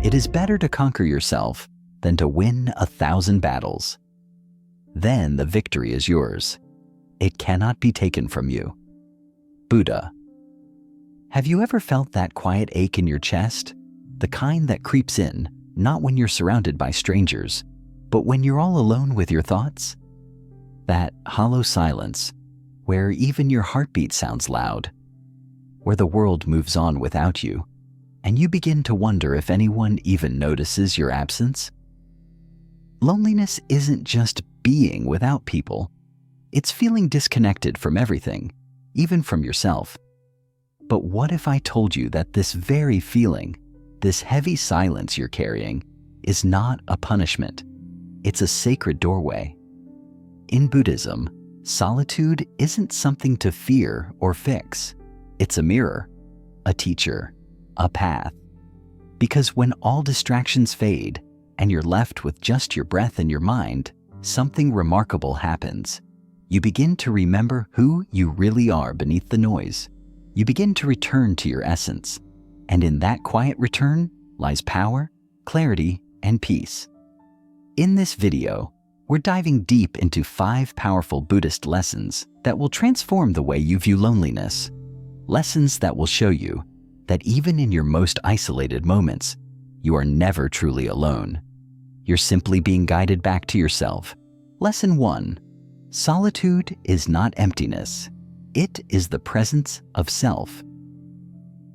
It is better to conquer yourself than to win 1,000 battles. Then the victory is yours. It cannot be taken from you. Buddha. Have you ever felt that quiet ache in your chest? The kind that creeps in, not when you're surrounded by strangers, but when you're all alone with your thoughts? That hollow silence, where even your heartbeat sounds loud, where the world moves on without you, and you begin to wonder if anyone even notices your absence? Loneliness isn't just being without people. It's feeling disconnected from everything, even from yourself. But what if I told you that this very feeling, this heavy silence you're carrying, is not a punishment? It's a sacred doorway. In Buddhism, solitude isn't something to fear or fix. It's a mirror, a teacher, a path. Because when all distractions fade and you're left with just your breath and your mind, something remarkable happens. You begin to remember who you really are beneath the noise. You begin to return to your essence. And in that quiet return lies power, clarity, and peace. In this video, we're diving deep into 5 powerful Buddhist lessons that will transform the way you view loneliness. Lessons that will show you that even in your most isolated moments, you are never truly alone. You're simply being guided back to yourself. Lesson 1. Solitude is not emptiness. It is the presence of self.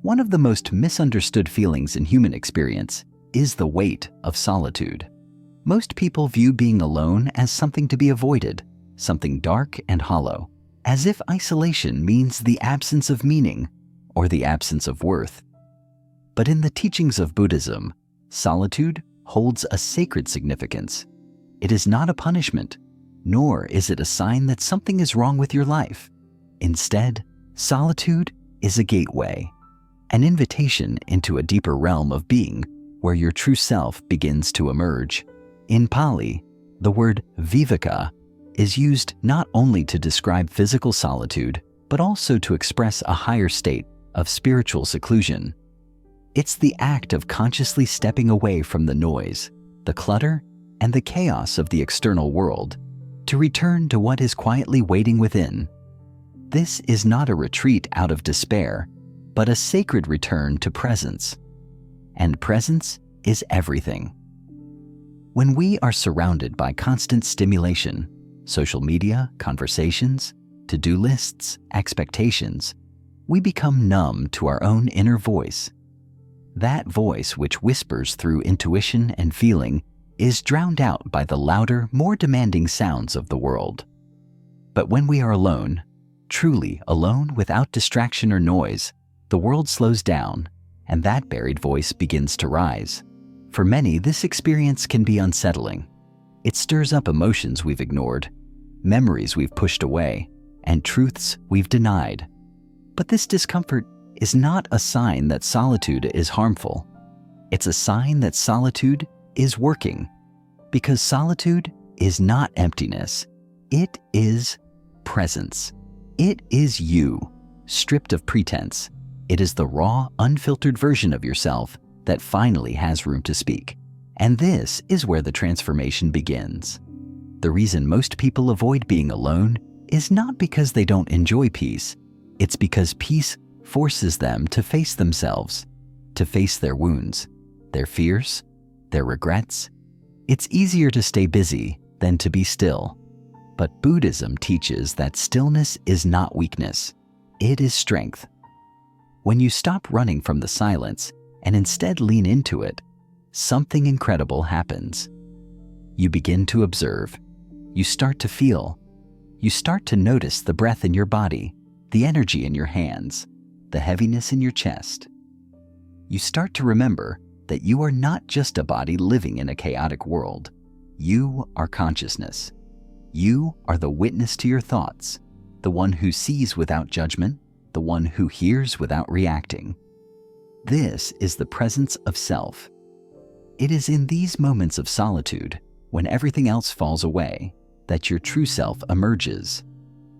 One of the most misunderstood feelings in human experience is the weight of solitude. Most people view being alone as something to be avoided, something dark and hollow, as if isolation means the absence of meaning or the absence of worth. But in the teachings of Buddhism, solitude holds a sacred significance. It is not a punishment, nor is it a sign that something is wrong with your life. Instead, solitude is a gateway, an invitation into a deeper realm of being where your true self begins to emerge. In Pali, the word viveka is used not only to describe physical solitude, but also to express a higher state of spiritual seclusion. It's the act of consciously stepping away from the noise, the clutter, and the chaos of the external world to return to what is quietly waiting within. This is not a retreat out of despair, but a sacred return to presence. And presence is everything. When we are surrounded by constant stimulation, social media, conversations, to-do lists, expectations, we become numb to our own inner voice. That voice, which whispers through intuition and feeling, is drowned out by the louder, more demanding sounds of the world. But when we are alone, truly alone without distraction or noise, the world slows down, and that buried voice begins to rise. For many, this experience can be unsettling. It stirs up emotions we've ignored, memories we've pushed away, and truths we've denied. But this discomfort is not a sign that solitude is harmful. It's a sign that solitude is working, because solitude is not emptiness. It is presence. It is you, stripped of pretense. It is the raw, unfiltered version of yourself that finally has room to speak. And this is where the transformation begins. The reason most people avoid being alone is not because they don't enjoy peace. It's because peace forces them to face themselves, to face their wounds, their fears, their regrets. It's easier to stay busy than to be still. But Buddhism teaches that stillness is not weakness. It is strength. When you stop running from the silence and instead lean into it, something incredible happens. You begin to observe. You start to feel. You start to notice the breath in your body, the energy in your hands, the heaviness in your chest. You start to remember that you are not just a body living in a chaotic world. You are consciousness. You are the witness to your thoughts, the one who sees without judgment, the one who hears without reacting. This is the presence of self. It is in these moments of solitude, when everything else falls away, that your true self emerges.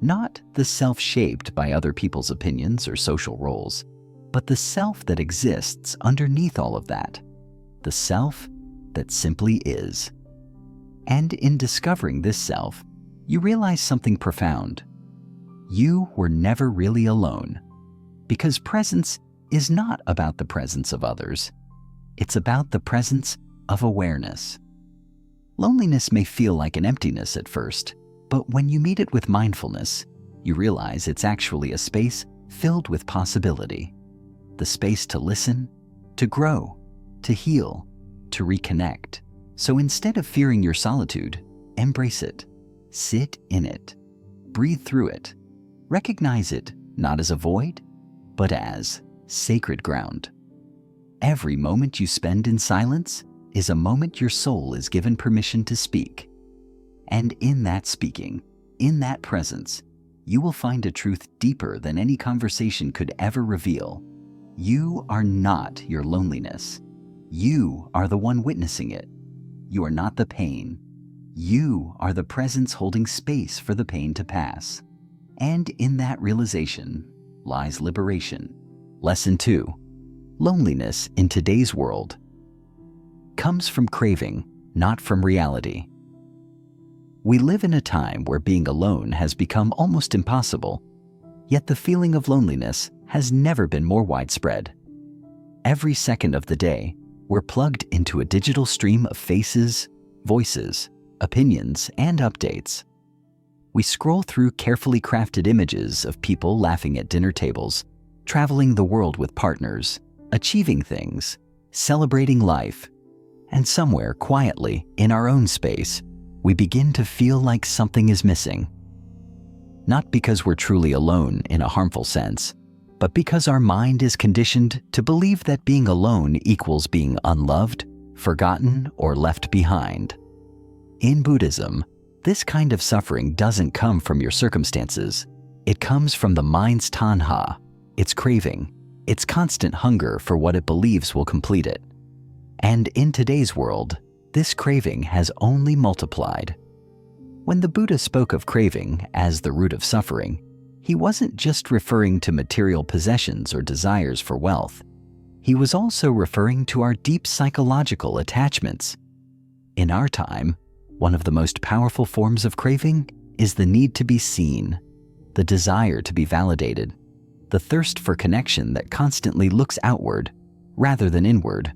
Not the self shaped by other people's opinions or social roles, but the self that exists underneath all of that. the self that simply is. And in discovering this self, you realize something profound. You were never really alone, because presence is not about the presence of others. It's about the presence of awareness. Loneliness may feel like an emptiness at first, but when you meet it with mindfulness, you realize it's actually a space filled with possibility. The space to listen, to grow, to heal, to reconnect. So instead of fearing your solitude, embrace it. Sit in it. Breathe through it. Recognize it not as a void, but as sacred ground. Every moment you spend in silence is a moment your soul is given permission to speak. And in that speaking, in that presence, you will find a truth deeper than any conversation could ever reveal. You are not your loneliness. You are the one witnessing it. You are not the pain. You are the presence holding space for the pain to pass. And in that realization lies liberation. Lesson 2. Loneliness in today's world comes from craving, not from reality. We live in a time where being alone has become almost impossible, yet the feeling of loneliness has never been more widespread. Every second of the day, we're plugged into a digital stream of faces, voices, opinions, and updates. We scroll through carefully crafted images of people laughing at dinner tables, traveling the world with partners, achieving things, celebrating life, and somewhere quietly in our own space, we begin to feel like something is missing. Not because we're truly alone in a harmful sense, but because our mind is conditioned to believe that being alone equals being unloved, forgotten, or left behind. In Buddhism, this kind of suffering doesn't come from your circumstances. It comes from the mind's tanha, its craving, its constant hunger for what it believes will complete it. And in today's world, this craving has only multiplied. When the Buddha spoke of craving as the root of suffering, he wasn't just referring to material possessions or desires for wealth. He was also referring to our deep psychological attachments. In our time, one of the most powerful forms of craving is the need to be seen, the desire to be validated, the thirst for connection that constantly looks outward rather than inward.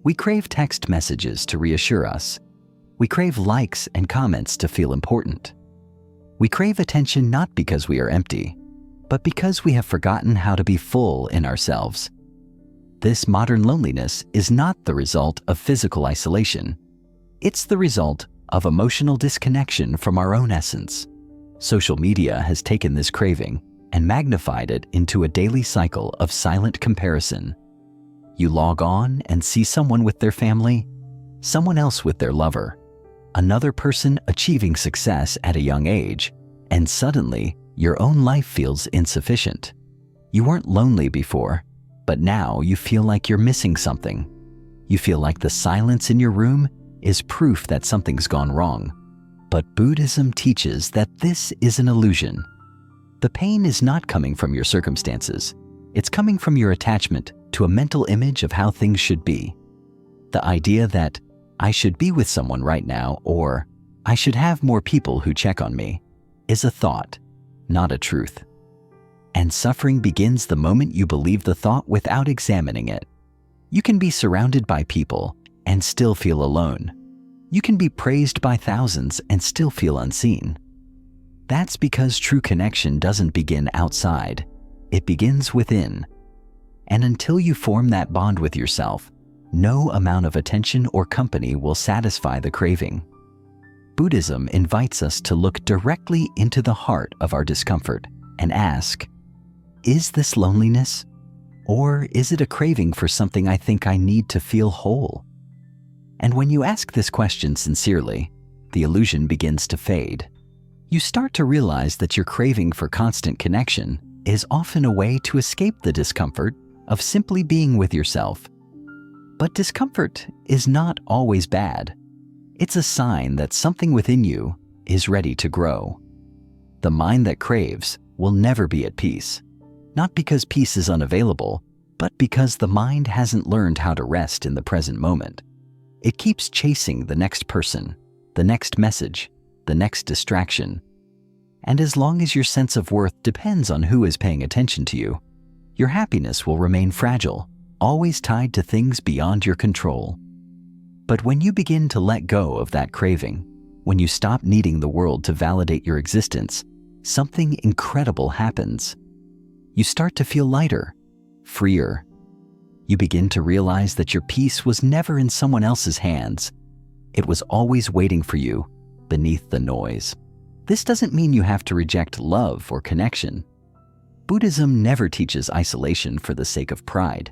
We crave text messages to reassure us. We crave likes and comments to feel important. We crave attention not because we are empty, but because we have forgotten how to be full in ourselves. This modern loneliness is not the result of physical isolation. It's the result of emotional disconnection from our own essence. Social media has taken this craving and magnified it into a daily cycle of silent comparison. You log on and see someone with their family, someone else with their lover, another person achieving success at a young age, and suddenly your own life feels insufficient. You weren't lonely before, but now you feel like you're missing something. You feel like the silence in your room is proof that something's gone wrong. But Buddhism teaches that this is an illusion. The pain is not coming from your circumstances. It's coming from your attachment to a mental image of how things should be. The idea that I should be with someone right now, or I should have more people who check on me, is a thought, not a truth. And suffering begins the moment you believe the thought without examining it. You can be surrounded by people and still feel alone. You can be praised by thousands and still feel unseen. That's because true connection doesn't begin outside. It begins within. And until you form that bond with yourself, no amount of attention or company will satisfy the craving. Buddhism invites us to look directly into the heart of our discomfort and ask, is this loneliness? Or is it a craving for something I think I need to feel whole? And when you ask this question sincerely, the illusion begins to fade. You start to realize that your craving for constant connection is often a way to escape the discomfort of simply being with yourself. But discomfort is not always bad. It's a sign that something within you is ready to grow. The mind that craves will never be at peace, not because peace is unavailable, but but because the mind hasn't learned how to rest in the present moment. It keeps chasing the next person, the next message, the next distraction. And as long as your sense of worth depends on who is paying attention to you, your happiness will remain fragile, always tied to things beyond your control. But when you begin to let go of that craving, when you stop needing the world to validate your existence, something incredible happens. You start to feel lighter, freer. You begin to realize that your peace was never in someone else's hands. It was always waiting for you beneath the noise. This doesn't mean you have to reject love or connection. Buddhism never teaches isolation for the sake of pride.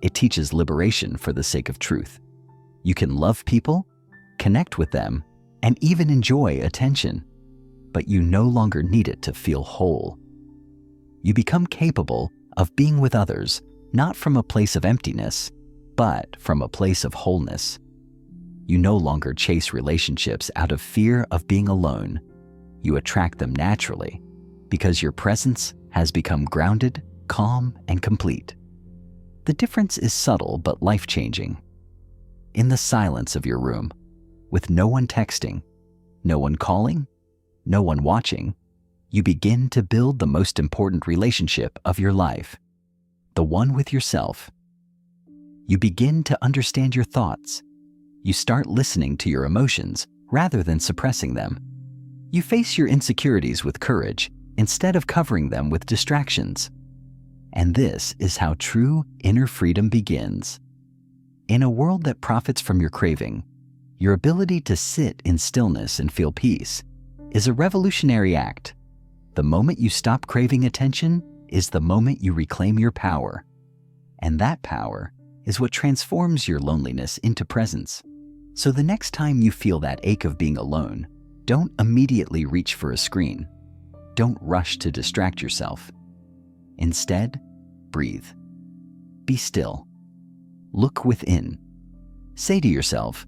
It teaches liberation for the sake of truth. You can love people, connect with them, and even enjoy attention, but you no longer need it to feel whole. You become capable of being with others, not from a place of emptiness, but from a place of wholeness. You no longer chase relationships out of fear of being alone. You attract them naturally because your presence has become grounded, calm, and complete. The difference is subtle but life-changing. In the silence of your room, with no one texting, no one calling, no one watching, you begin to build the most important relationship of your life, the one with yourself. You begin to understand your thoughts. You start listening to your emotions rather than suppressing them. You face your insecurities with courage instead of covering them with distractions. And this is how true inner freedom begins. In a world that profits from your craving, your ability to sit in stillness and feel peace is a revolutionary act. The moment you stop craving attention is the moment you reclaim your power. And that power is what transforms your loneliness into presence. So the next time you feel that ache of being alone, don't immediately reach for a screen. Don't rush to distract yourself. Instead, breathe. Be still. Look within. Say to yourself,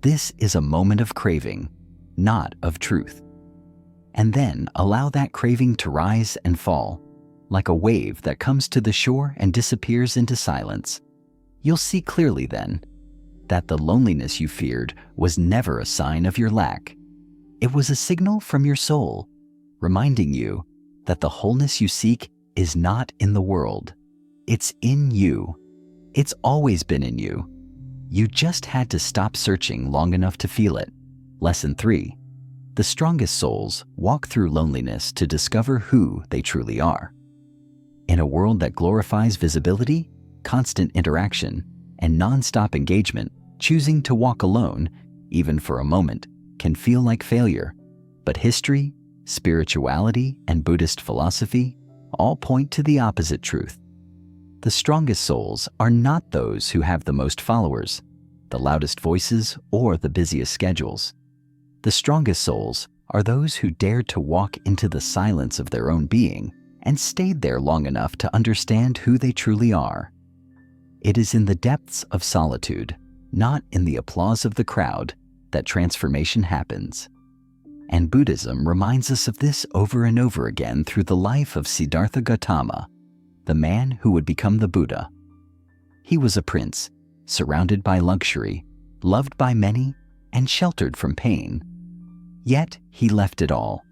this is a moment of craving, not of truth. And then allow that craving to rise and fall, like a wave that comes to the shore and disappears into silence. You'll see clearly then that the loneliness you feared was never a sign of your lack. It was a signal from your soul, reminding you that the wholeness you seek is not in the world. It's in you. It's always been in you. You just had to stop searching long enough to feel it. Lesson 3. The strongest souls walk through loneliness to discover who they truly are. In a world that glorifies visibility, constant interaction, and non-stop engagement, choosing to walk alone, even for a moment, can feel like failure. But history, spirituality, and Buddhist philosophy all point to the opposite truth. The strongest souls are not those who have the most followers, the loudest voices, or the busiest schedules. The strongest souls are those who dared to walk into the silence of their own being and stayed there long enough to understand who they truly are. It is in the depths of solitude, not in the applause of the crowd, that transformation happens. And Buddhism reminds us of this over and over again through the life of Siddhartha Gautama, the man who would become the Buddha. He was a prince, surrounded by luxury, loved by many, and sheltered from pain. Yet he left it all,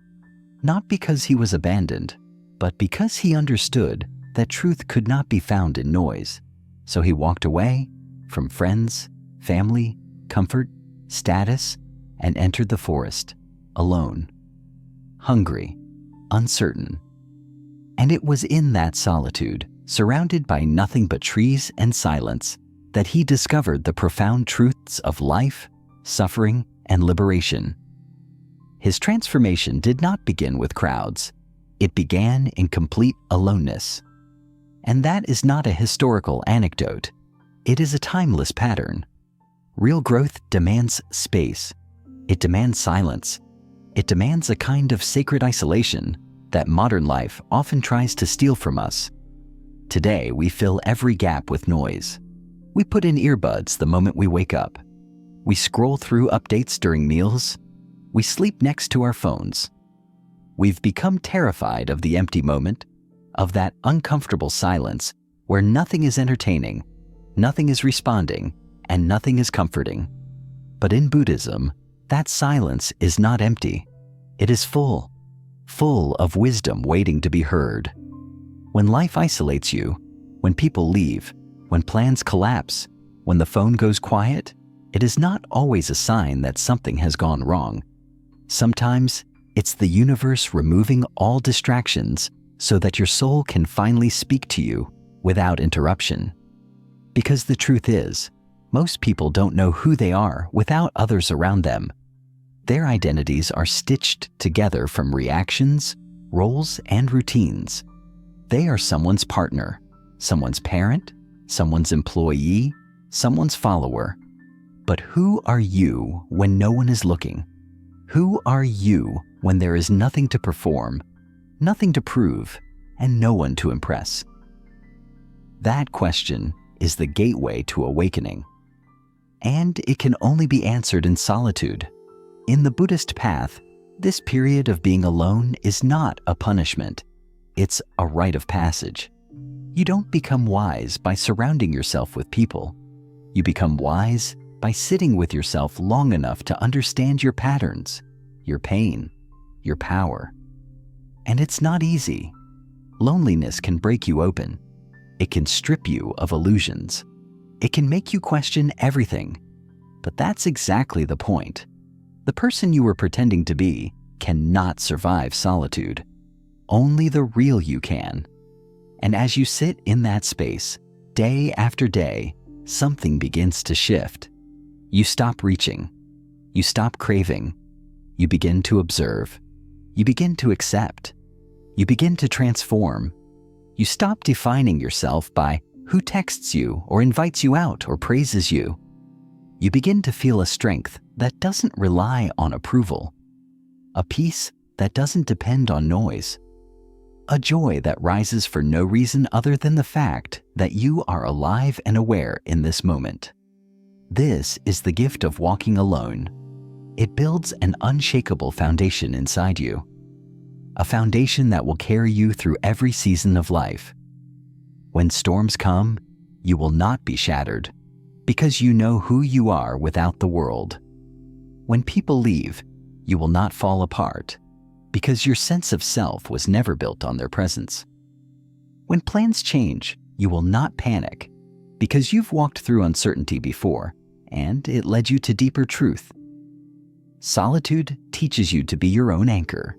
not because he was abandoned, but because he understood that truth could not be found in noise. So he walked away from friends, family, comfort, status, and entered the forest, alone, hungry, uncertain. And it was in that solitude, surrounded by nothing but trees and silence, that he discovered the profound truths of life, suffering, and liberation. His transformation did not begin with crowds. It began in complete aloneness. And that is not a historical anecdote. It is a timeless pattern. Real growth demands space. It demands silence. It demands a kind of sacred isolation that modern life often tries to steal from us. Today, we fill every gap with noise. We put in earbuds the moment we wake up. We scroll through updates during meals. We sleep next to our phones. We've become terrified of the empty moment, of that uncomfortable silence where nothing is entertaining, nothing is responding, and nothing is comforting. But in Buddhism, that silence is not empty. It is full of wisdom waiting to be heard. When life isolates you, when people leave, when plans collapse, when the phone goes quiet, it is not always a sign that something has gone wrong. Sometimes it's the universe removing all distractions so that your soul can finally speak to you without interruption. Because the truth is, most people don't know who they are without others around them. Their identities are stitched together from reactions, roles, and routines. They are someone's partner, someone's parent, someone's employee, someone's follower. But who are you when no one is looking? Who are you when there is nothing to perform, nothing to prove, and no one to impress? That question is the gateway to awakening. And it can only be answered in solitude. In the Buddhist path, this period of being alone is not a punishment. It's a rite of passage. You don't become wise by surrounding yourself with people. You become wise by sitting with yourself long enough to understand your patterns, your pain, your power. And it's not easy. Loneliness can break you open. It can strip you of illusions. It can make you question everything. But that's exactly the point. The person you were pretending to be cannot survive solitude. Only the real you can. And as you sit in that space, day after day, something begins to shift. You stop reaching. You stop craving. You begin to observe. You begin to accept. You begin to transform. You stop defining yourself by who texts you or invites you out or praises you. You begin to feel a strength that doesn't rely on approval, a peace that doesn't depend on noise, a joy that rises for no reason other than the fact that you are alive and aware in this moment. This is the gift of walking alone. It builds an unshakable foundation inside you, a foundation that will carry you through every season of life. When storms come, you will not be shattered, because you know who you are without the world. When people leave, you will not fall apart, because your sense of self was never built on their presence. When plans change, you will not panic, because you've walked through uncertainty before, and it led you to deeper truth. Solitude teaches you to be your own anchor.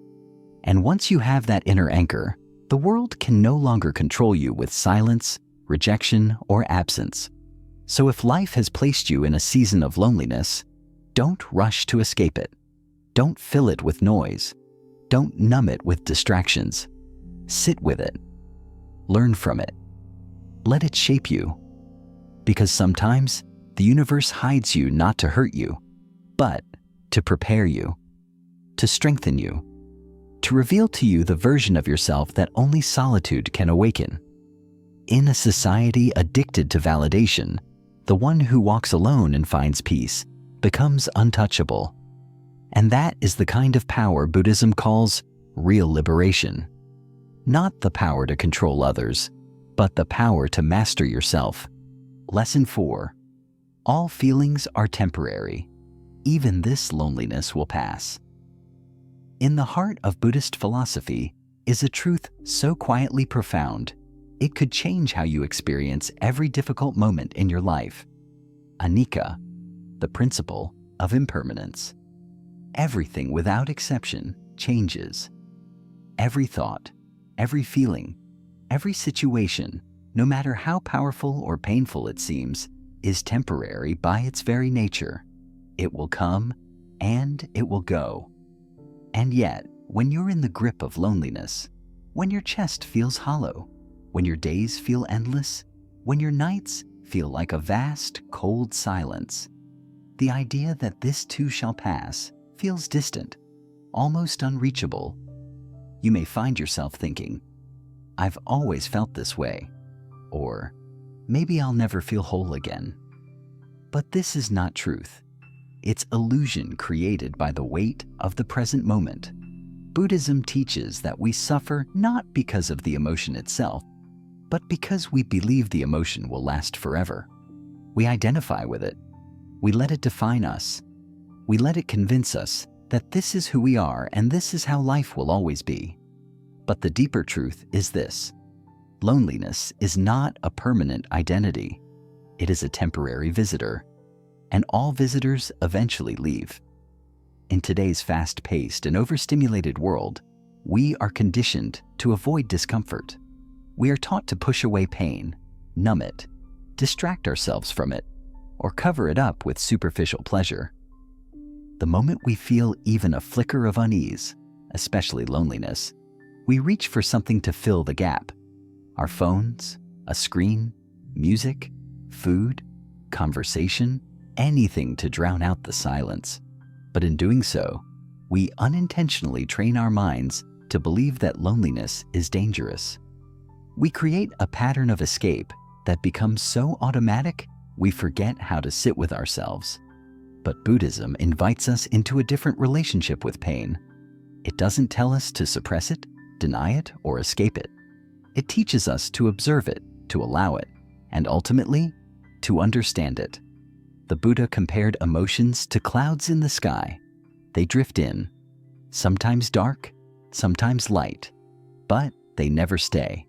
And once you have that inner anchor, the world can no longer control you with silence, rejection, or absence. So if life has placed you in a season of loneliness, don't rush to escape it. Don't fill it with noise. Don't numb it with distractions. Sit with it. Learn from it. Let it shape you. Because sometimes the universe hides you not to hurt you, but to prepare you, to strengthen you, to reveal to you the version of yourself that only solitude can awaken. In a society addicted to validation, the one who walks alone and finds peace becomes untouchable. And that is the kind of power Buddhism calls real liberation. Not the power to control others, but the power to master yourself. Lesson 4. All feelings are temporary. Even this loneliness will pass. In the heart of Buddhist philosophy is a truth so quietly profound, it could change how you experience every difficult moment in your life. Anicca, the principle of impermanence. Everything without exception changes. Every thought, every feeling, every situation, no matter how powerful or painful it seems, is temporary by its very nature. It will come and it will go. And yet, when you're in the grip of loneliness, when your chest feels hollow, when your days feel endless, when your nights feel like a vast, cold silence, the idea that this too shall pass feels distant, almost unreachable. You may find yourself thinking, I've always felt this way, or maybe I'll never feel whole again. But this is not truth. It's illusion created by the weight of the present moment. Buddhism teaches that we suffer not because of the emotion itself, but because we believe the emotion will last forever. We identify with it. We let it define us. We let it convince us that this is who we are and this is how life will always be. But the deeper truth is this: loneliness is not a permanent identity. It is a temporary visitor, and all visitors eventually leave. In today's fast-paced and overstimulated world, we are conditioned to avoid discomfort. We are taught to push away pain, numb it, distract ourselves from it, or cover it up with superficial pleasure. The moment we feel even a flicker of unease, especially loneliness, we reach for something to fill the gap. Our phones, a screen, music, food, conversation, anything to drown out the silence. But in doing so, we unintentionally train our minds to believe that loneliness is dangerous. We create a pattern of escape that becomes so automatic we forget how to sit with ourselves. But Buddhism invites us into a different relationship with pain. It doesn't tell us to suppress it, deny it, or escape it. It teaches us to observe it, to allow it, and ultimately, to understand it. The Buddha compared emotions to clouds in the sky. They drift in, sometimes dark, sometimes light, but they never stay.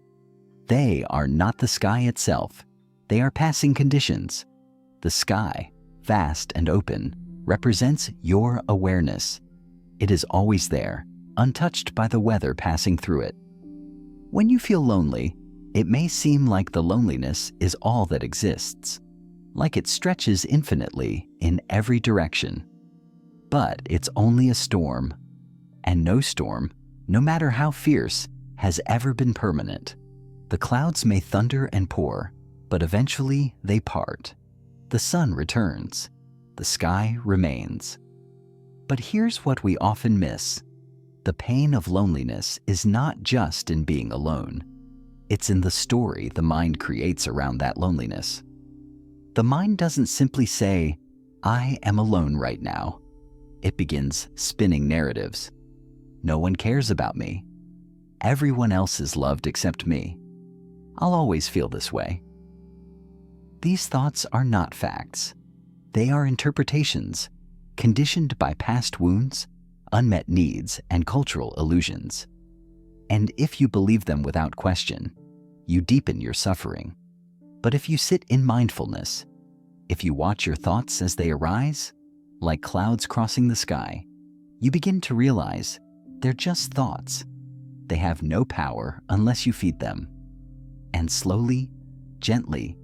They are not the sky itself. They are passing conditions. The sky, vast and open, represents your awareness. It is always there, untouched by the weather passing through it. When you feel lonely, it may seem like the loneliness is all that exists, like it stretches infinitely in every direction. But it's only a storm, and no storm, no matter how fierce, has ever been permanent. The clouds may thunder and pour, but eventually they part. The sun returns. The sky remains. But here's what we often miss. The pain of loneliness is not just in being alone. It's in the story the mind creates around that loneliness. The mind doesn't simply say, "I am alone right now." It begins spinning narratives. No one cares about me. Everyone else is loved except me. I'll always feel this way. These thoughts are not facts. They are interpretations, conditioned by past wounds, unmet needs, and cultural illusions. And if you believe them without question, you deepen your suffering. But if you sit in mindfulness, if you watch your thoughts as they arise, like clouds crossing the sky, you begin to realize they're just thoughts. They have no power unless you feed them. And slowly, gently,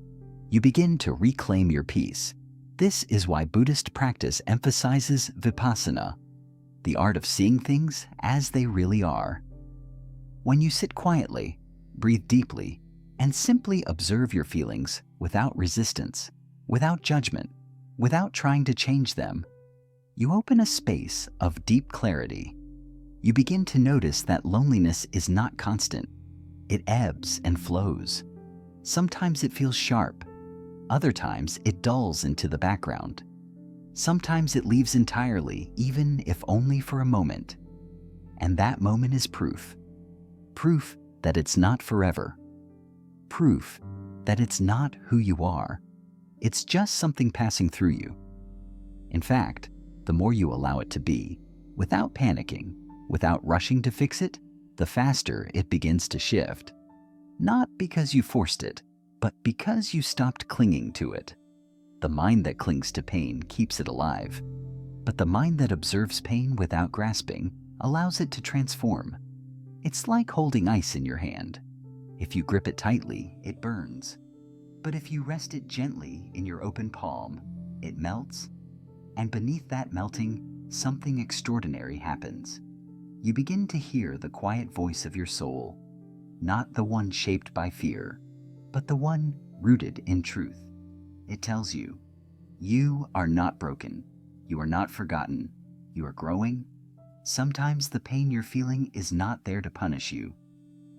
you begin to reclaim your peace. This is why Buddhist practice emphasizes vipassana, the art of seeing things as they really are. When you sit quietly, breathe deeply, and simply observe your feelings without resistance, without judgment, without trying to change them, you open a space of deep clarity. You begin to notice that loneliness is not constant. It ebbs and flows. Sometimes it feels sharp. Other times it dulls into the background. Sometimes it leaves entirely, even if only for a moment. And that moment is proof. Proof that it's not forever. Proof that it's not who you are. It's just something passing through you. In fact, the more you allow it to be, without panicking, without rushing to fix it, the faster it begins to shift. Not because you forced it, but because you stopped clinging to it. The mind that clings to pain keeps it alive, but the mind that observes pain without grasping allows it to transform. It's like holding ice in your hand. If you grip it tightly, it burns. But if you rest it gently in your open palm, it melts, and beneath that melting, something extraordinary happens. You begin to hear the quiet voice of your soul, not the one shaped by fear, but the one rooted in truth. It tells you, you are not broken, you are not forgotten, you are growing. Sometimes the pain you're feeling is not there to punish you.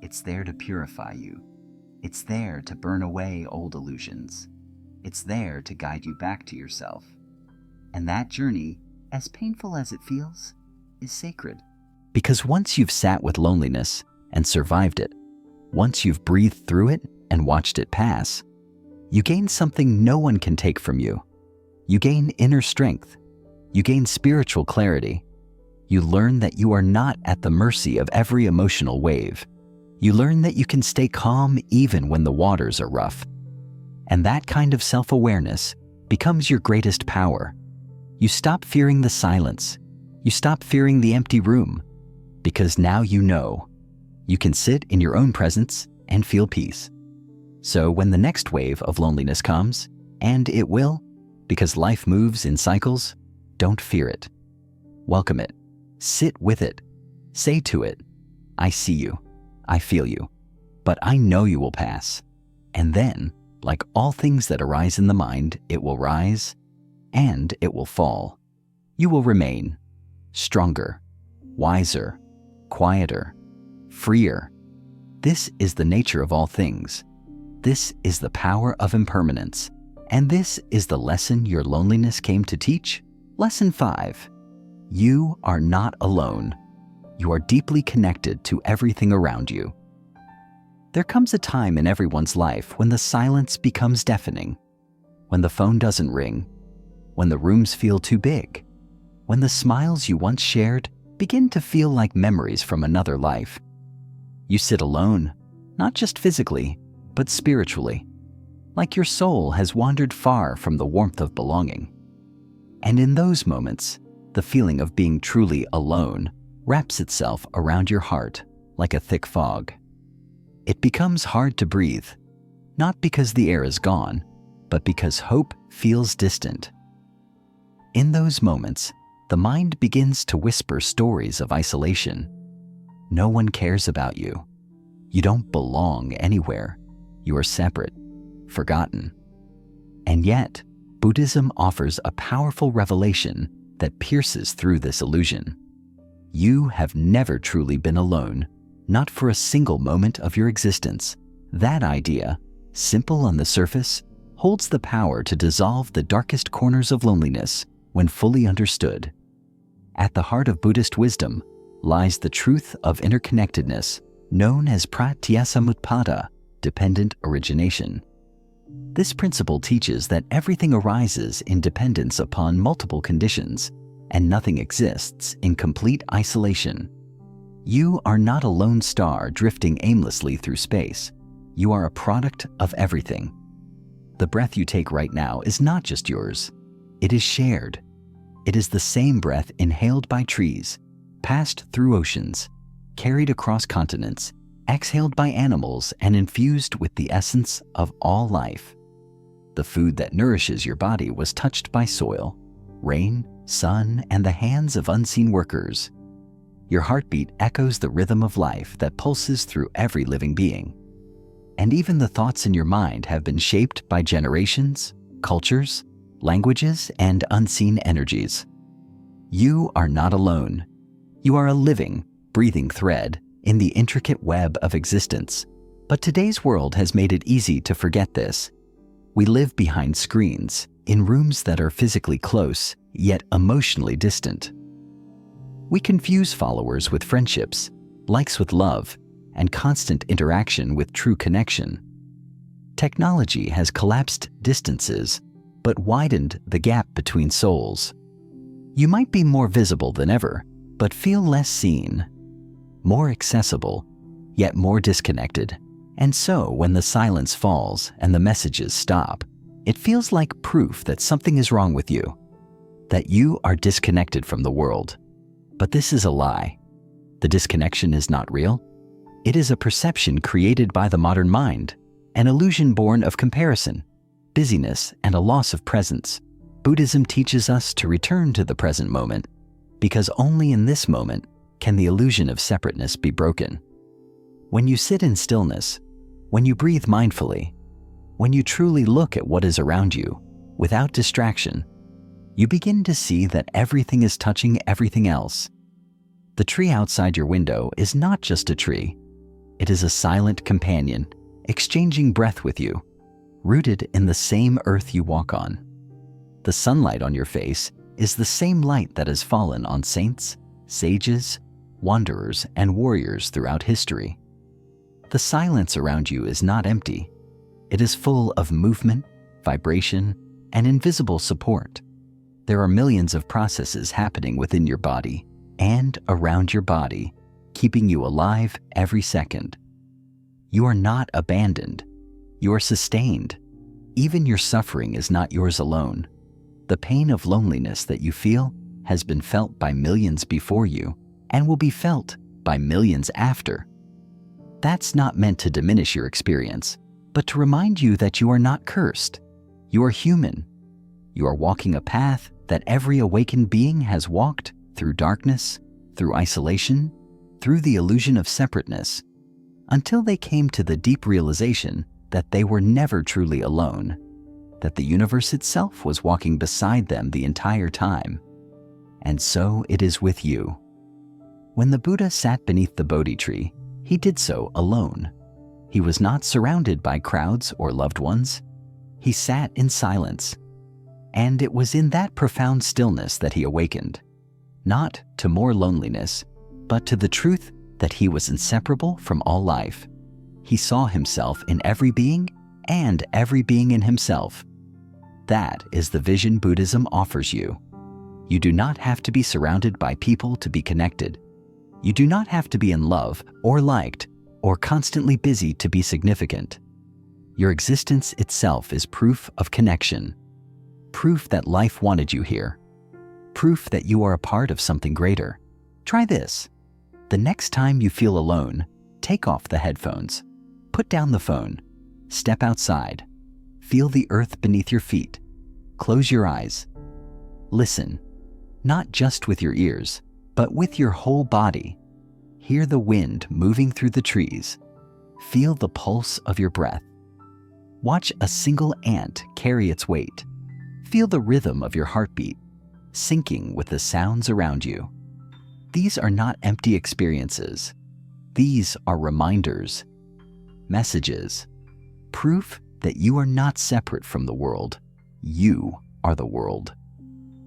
It's there to purify you. It's there to burn away old illusions. It's there to guide you back to yourself. And that journey, as painful as it feels, is sacred. Because once you've sat with loneliness and survived it, once you've breathed through it and watched it pass, you gain something no one can take from you. You gain inner strength. You gain spiritual clarity. You learn that you are not at the mercy of every emotional wave. You learn that you can stay calm even when the waters are rough. And that kind of self-awareness becomes your greatest power. You stop fearing the silence. You stop fearing the empty room, because now you know. You can sit in your own presence and feel peace. So when the next wave of loneliness comes, and it will, because life moves in cycles, don't fear it. Welcome it. Sit with it. Say to it, I see you. I feel you. But I know you will pass. And then, like all things that arise in the mind, it will rise and it will fall. You will remain stronger, wiser, quieter, freer. This is the nature of all things. This is the power of impermanence. And this is the lesson your loneliness came to teach. Lesson 5. You are not alone. You are deeply connected to everything around you. There comes a time in everyone's life when the silence becomes deafening, when the phone doesn't ring, when the rooms feel too big, when the smiles you once shared begin to feel like memories from another life. You sit alone, not just physically, but spiritually, like your soul has wandered far from the warmth of belonging. And in those moments, the feeling of being truly alone wraps itself around your heart like a thick fog. It becomes hard to breathe, not because the air is gone, but because hope feels distant. In those moments, the mind begins to whisper stories of isolation. No one cares about you. You don't belong anywhere. You are separate, forgotten. And yet, Buddhism offers a powerful revelation that pierces through this illusion. You have never truly been alone, not for a single moment of your existence. That idea, simple on the surface, holds the power to dissolve the darkest corners of loneliness when fully understood. At the heart of Buddhist wisdom lies the truth of interconnectedness, known as pratyasamutpada, dependent origination. This principle teaches that everything arises in dependence upon multiple conditions, and nothing exists in complete isolation. You are not a lone star drifting aimlessly through space. You are a product of everything. The breath you take right now is not just yours. It is shared. It is the same breath inhaled by trees, passed through oceans, carried across continents, exhaled by animals, and infused with the essence of all life. The food that nourishes your body was touched by soil, rain, sun, and the hands of unseen workers. Your heartbeat echoes the rhythm of life that pulses through every living being. And even the thoughts in your mind have been shaped by generations, cultures, languages, and unseen energies. You are not alone. You are a living, breathing thread in the intricate web of existence. But today's world has made it easy to forget this. We live behind screens, in rooms that are physically close, yet emotionally distant. We confuse followers with friendships, likes with love, and constant interaction with true connection. Technology has collapsed distances, but widened the gap between souls. You might be more visible than ever, but feel less seen. More accessible, yet more disconnected. And so, when the silence falls and the messages stop, it feels like proof that something is wrong with you, that you are disconnected from the world. But this is a lie. The disconnection is not real. It is a perception created by the modern mind, an illusion born of comparison, busyness, and a loss of presence. Buddhism teaches us to return to the present moment, because only in this moment can the illusion of separateness be broken. When you sit in stillness, when you breathe mindfully, when you truly look at what is around you without distraction, you begin to see that everything is touching everything else. The tree outside your window is not just a tree. It is a silent companion, exchanging breath with you, rooted in the same earth you walk on. The sunlight on your face is the same light that has fallen on saints, sages, wanderers, and warriors throughout history. The silence around you is not empty. It is full of movement, vibration, and invisible support. There are millions of processes happening within your body and around your body, keeping you alive every second. You are not abandoned. You are sustained. Even your suffering is not yours alone. The pain of loneliness that you feel has been felt by millions before you and will be felt by millions after. That's not meant to diminish your experience, but to remind you that you are not cursed. You are human. You are walking a path that every awakened being has walked through darkness, through isolation, through the illusion of separateness, until they came to the deep realization that they were never truly alone, that the universe itself was walking beside them the entire time. And so it is with you. When the Buddha sat beneath the Bodhi tree, he did so alone. He was not surrounded by crowds or loved ones. He sat in silence. And it was in that profound stillness that he awakened, not to more loneliness, but to the truth that he was inseparable from all life. He saw himself in every being and every being in himself. That is the vision Buddhism offers you. You do not have to be surrounded by people to be connected. You do not have to be in love or liked or constantly busy to be significant. Your existence itself is proof of connection, proof that life wanted you here, proof that you are a part of something greater. Try this. The next time you feel alone, take off the headphones, put down the phone, step outside, feel the earth beneath your feet, close your eyes, listen, not just with your ears, but with your whole body. Hear the wind moving through the trees, feel the pulse of your breath. Watch a single ant carry its weight. Feel the rhythm of your heartbeat, syncing with the sounds around you. These are not empty experiences. These are reminders, messages, proof that you are not separate from the world. You are the world.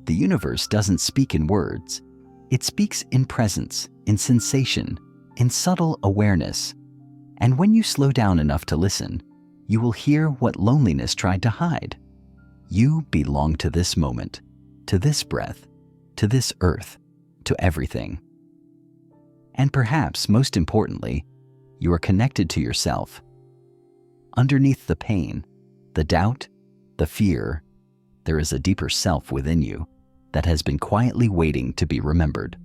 The universe doesn't speak in words. It speaks in presence, in sensation, in subtle awareness. And when you slow down enough to listen, you will hear what loneliness tried to hide. You belong to this moment, to this breath, to this earth, to everything. And perhaps most importantly, you are connected to yourself. Underneath the pain, the doubt, the fear, there is a deeper self within you that has been quietly waiting to be remembered.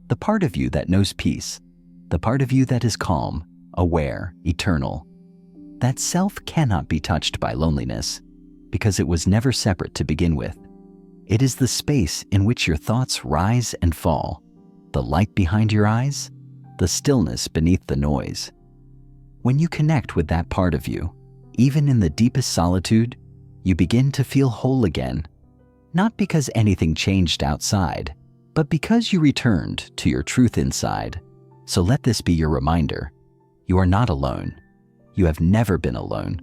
The part of you that knows peace, the part of you that is calm, aware, eternal. That self cannot be touched by loneliness because it was never separate to begin with. It is the space in which your thoughts rise and fall, the light behind your eyes, the stillness beneath the noise. When you connect with that part of you, even in the deepest solitude, you begin to feel whole again, not because anything changed outside, but because you returned to your truth inside. So let this be your reminder. You are not alone. You have never been alone.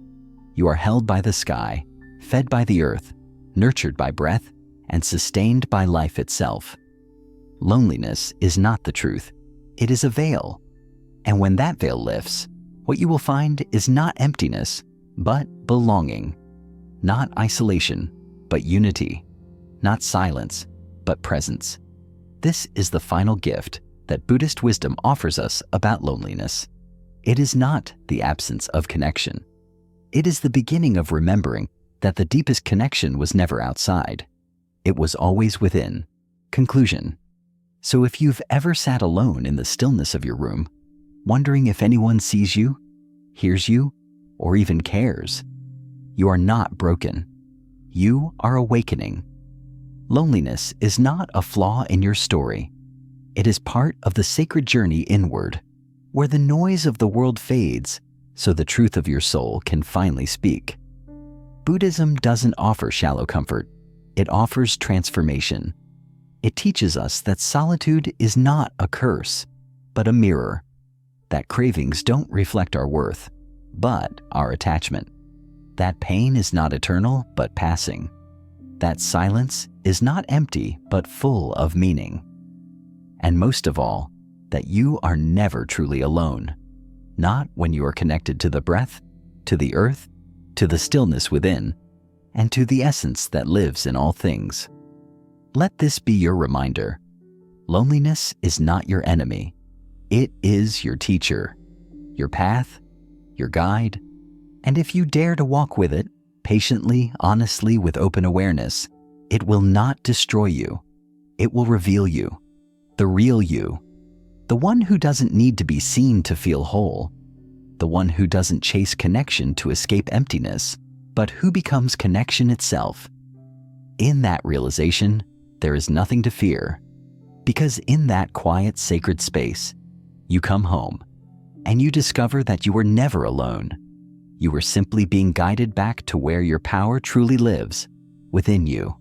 You are held by the sky, fed by the earth, nurtured by breath, and sustained by life itself. Loneliness is not the truth. It is a veil. And when that veil lifts, what you will find is not emptiness, but belonging. Not isolation, but unity. Not silence, but presence. This is the final gift that Buddhist wisdom offers us about loneliness. It is not the absence of connection. It is the beginning of remembering that the deepest connection was never outside. It was always within. Conclusion. So if you've ever sat alone in the stillness of your room, wondering if anyone sees you, hears you, or even cares, you are not broken. You are awakening. Loneliness is not a flaw in your story. It is part of the sacred journey inward, where the noise of the world fades so the truth of your soul can finally speak. Buddhism doesn't offer shallow comfort. It offers transformation. It teaches us that solitude is not a curse, but a mirror, that cravings don't reflect our worth, but our attachment, that pain is not eternal, but passing, that silence is not empty, but full of meaning, and most of all, that you are never truly alone, not when you are connected to the breath, to the earth, to the stillness within, and to the essence that lives in all things. Let this be your reminder. Loneliness is not your enemy. It is your teacher, your path, your guide, and if you dare to walk with it, patiently, honestly, with open awareness, it will not destroy you. It will reveal you, the real you, the one who doesn't need to be seen to feel whole, the one who doesn't chase connection to escape emptiness, but who becomes connection itself. In that realization, there is nothing to fear, because in that quiet, sacred space, you come home, and you discover that you were never alone. You were simply being guided back to where your power truly lives, within you.